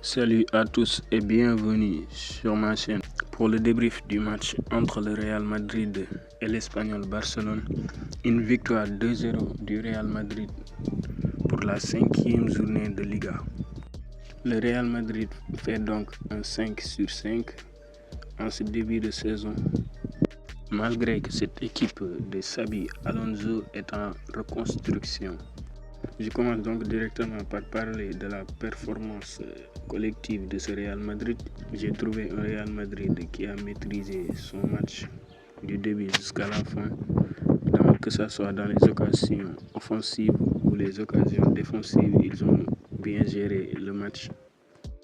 Salut à tous et bienvenue sur ma chaîne pour le débrief du match entre le Real Madrid et l'Espagnol Barcelone. Une victoire 2-0 du Real Madrid pour la 5e journée de Liga. Le Real Madrid fait donc un 5 sur 5 en ce début de saison. Malgré que cette équipe de Xabi Alonso est en reconstruction. Je commence donc directement par parler de la performance collective de ce Real Madrid. J'ai trouvé un Real Madrid qui a maîtrisé son match du début jusqu'à la fin, que ce soit dans les occasions offensives ou les occasions défensives, ils ont bien géré le match.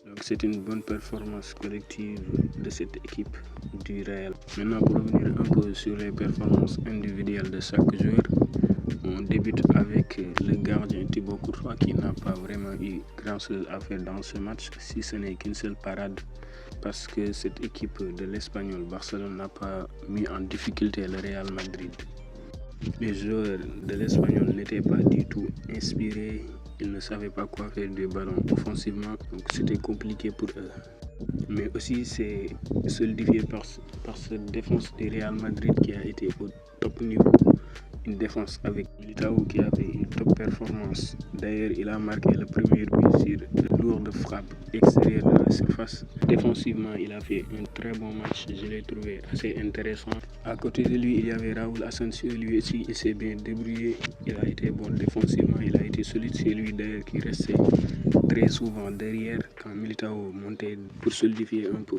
Donc c'est une bonne performance collective de cette équipe du Real. Maintenant, pour revenir un peu sur les performances individuelles de chaque joueur, on débute avec le gardien Thibaut Courtois qui n'a pas vraiment eu grand-chose à faire dans ce match, si ce n'est qu'une seule parade, parce que cette équipe de l'Espagnol Barcelone n'a pas mis en difficulté le Real Madrid. Les joueurs de l'Espagnol n'étaient pas du tout inspirés, ils ne savaient pas quoi faire du ballon offensivement, donc c'était compliqué pour eux. Mais aussi c'est solidifié par cette défense du Real Madrid qui a été au top niveau. Une défense avec Militao qui a fait une top performance. D'ailleurs, il a marqué le premier but sur une lourde frappe extérieure de la surface. Défensivement, il a fait un très bon match. Je l'ai trouvé assez intéressant. À côté de lui, il y avait Raúl Asensio. Lui aussi, il s'est bien débrouillé. Il a été bon défensivement. Il a été solide. C'est lui d'ailleurs qui restait très souvent derrière quand Militao montait pour solidifier un peu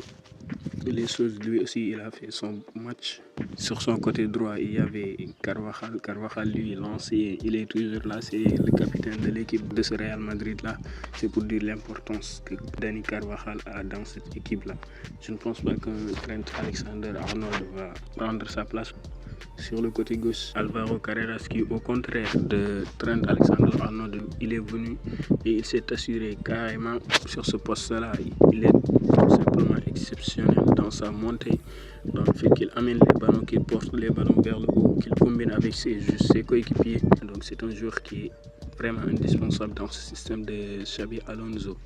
les choses. Lui aussi, il a fait son match. Sur son côté droit, il y avait Carvajal. Carvajal, lui, lancé, il est toujours là. C'est le capitaine de l'équipe de ce Real Madrid-là. C'est pour dire l'importance que Dani Carvajal a dans cette équipe-là. Je ne pense pas que Trent Alexander-Arnold va prendre sa place. Sur le côté gauche, Alvaro Carreras qui, au contraire de Trent Alexander-Arnold, il est venu et il s'est assuré carrément sur ce poste-là. Il est tout simplement exceptionnel dans sa montée, dans le fait qu'il amène les ballons, qu'il porte les ballons vers le haut, qu'il combine avec ses coéquipiers. Donc c'est un joueur qui est vraiment indispensable dans ce système de Xabi Alonso.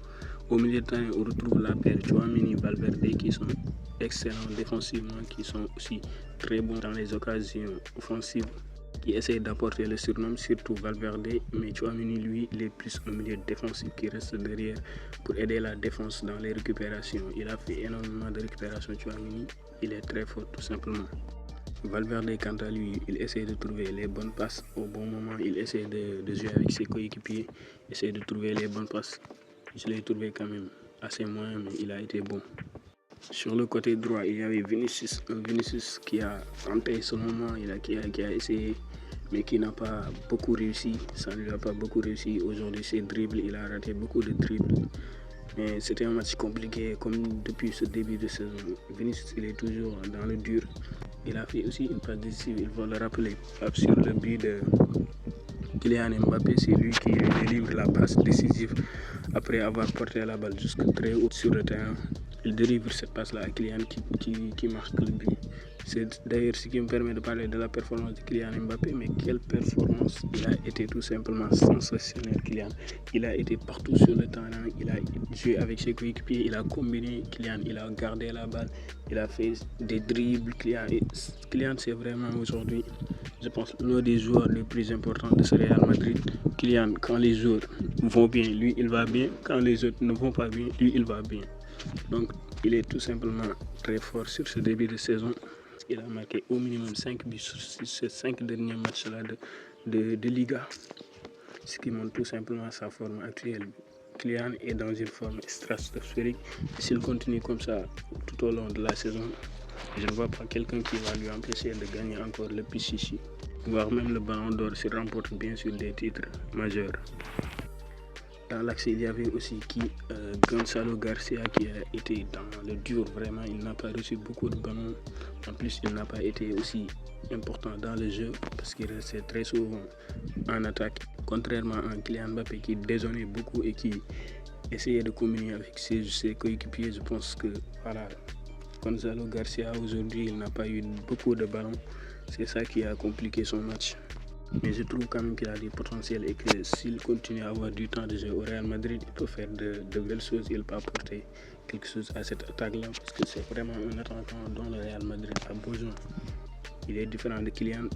Au milieu de terrain, on retrouve la paire Tchouaméni, Valverde qui sont excellents défensivement, qui sont aussi très bons dans les occasions offensives, qui essayent d'apporter le surnom, surtout Valverde. Mais Tchouaméni, lui, il est plus un milieu défensif qui reste derrière pour aider la défense dans les récupérations. Il a fait énormément de récupérations, Tchouaméni. Il est très fort tout simplement. Valverde, quant à lui, il essaie de trouver les bonnes passes au bon moment. Il essaie de jouer avec ses coéquipiers, essaie de trouver les bonnes passes. Je l'ai trouvé quand même assez moyen, mais il a été bon. Sur le côté droit, il y avait Vinicius qui a tenté ce moment, qui a essayé, mais qui n'a pas beaucoup réussi. Ça ne lui a pas beaucoup réussi. Aujourd'hui, ses dribbles, il a raté beaucoup de dribbles. Mais c'était un match compliqué, comme depuis ce début de saison. Vinicius, il est toujours dans le dur. Il a fait aussi une passe décisive, il faut le rappeler. Sur le but de Kylian Mbappé, c'est lui qui délivre la passe décisive après avoir porté la balle jusque très haut sur le terrain. Il délivre cette passe-là à Kylian qui marque le but. C'est d'ailleurs ce qui me permet de parler de la performance de Kylian Mbappé, mais quelle performance! Il a été tout simplement sensationnel, Kylian. Il a été partout sur le terrain, il a joué avec ses coéquipiers, il a combiné, Kylian, il a gardé la balle, il a fait des dribbles. Kylian, c'est vraiment aujourd'hui, je pense, l'un des joueurs les plus importants de ce Real Madrid. Kylian, quand les joueurs vont bien, lui, il va bien. Quand les autres ne vont pas bien, lui, il va bien. Donc, il est tout simplement très fort sur ce début de saison. Il a marqué au minimum 5 buts sur ces 5 derniers matchs-là de Liga, ce qui montre tout simplement sa forme actuelle. Kylian est dans une forme stratosphérique. S'il continue comme ça tout au long de la saison, je ne vois pas quelqu'un qui va lui empêcher de gagner encore le Pichichi, voire même le Ballon d'Or s'il remporte bien sûr des titres majeurs. Dans l'axe, il y avait aussi Gonzalo Garcia qui a été dans le dur, vraiment. Il n'a pas reçu beaucoup de ballons. En plus, il n'a pas été aussi important dans le jeu parce qu'il restait très souvent en attaque. Contrairement à Kylian Mbappé qui dézonnait beaucoup et qui essayait de combiner avec ses coéquipiers. Je pense que voilà, Gonzalo Garcia aujourd'hui, il n'a pas eu beaucoup de ballons. C'est ça qui a compliqué son match. Mais je trouve quand même qu'il a du potentiel et que s'il continue à avoir du temps de jeu au Real Madrid, il peut faire de belles choses. Il peut apporter quelque chose à cette attaque-là parce que c'est vraiment un attaquant dont le Real Madrid a besoin. Il est différent de Kylian.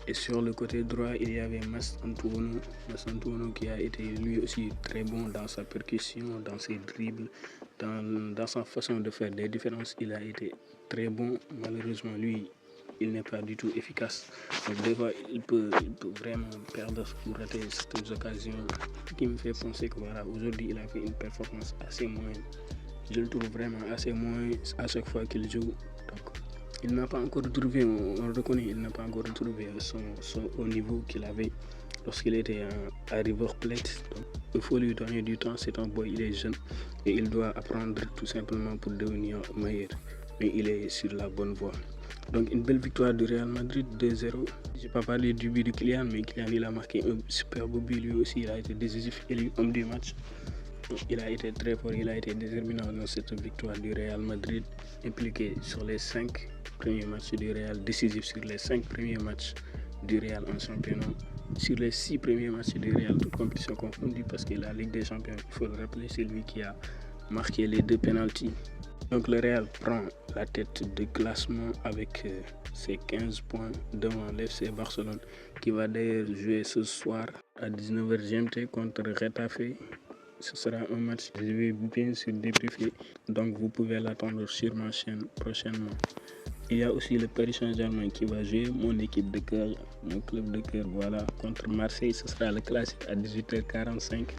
Et sur le côté droit, il y avait Massantuono qui a été lui aussi très bon dans sa percussion, dans ses dribbles, dans sa façon de faire des différences. Il a été très bon. Malheureusement, lui, il n'est pas du tout efficace. Donc des fois, il peut vraiment perdre ou rater certaines occasions, ce qui me fait penser que voilà, aujourd'hui, il a fait une performance assez moyenne. Je le trouve vraiment assez moyen à chaque fois qu'il joue. Donc, il n'a pas encore retrouvé, on le reconnaît, il n'a pas encore retrouvé son haut niveau qu'il avait lorsqu'il était à River Plate. Donc, il faut lui donner du temps, c'est un boy, il est jeune et il doit apprendre tout simplement pour devenir meilleur. Mais il est sur la bonne voie. Donc une belle victoire du Real Madrid 2-0. Je n'ai pas parlé du but de Kylian, mais Kylian il a marqué un superbe but lui aussi, il a été décisif, élu homme du match. Il a été très fort, il a été déterminant dans cette victoire du Real Madrid, impliqué sur les 5 premiers matchs du Real, décisif sur les 5 premiers matchs du Real en championnat, sur les 6 premiers matchs du Real, toutes compétitions confondues, parce que la Ligue des Champions, il faut le rappeler, c'est lui qui a marqué les 2 pénaltys. Donc le Real prend la tête de classement avec ses 15 points devant l'FC Barcelone, qui va d'ailleurs jouer ce soir à 19h GMT contre Getafe. Ce sera un match que je vais bien sûr débriefer, donc vous pouvez l'attendre sur ma chaîne prochainement. Il y a aussi le Paris Saint-Germain qui va jouer mon équipe de cœur, mon club de cœur, voilà, contre Marseille. Ce sera le classique à 18h45.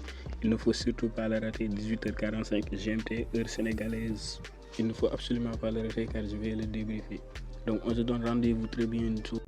Il ne faut surtout pas le rater, 18h45 GMT, heure sénégalaise. Il ne faut absolument pas le rater car je vais le débriefer. Donc on se donne rendez-vous très bientôt.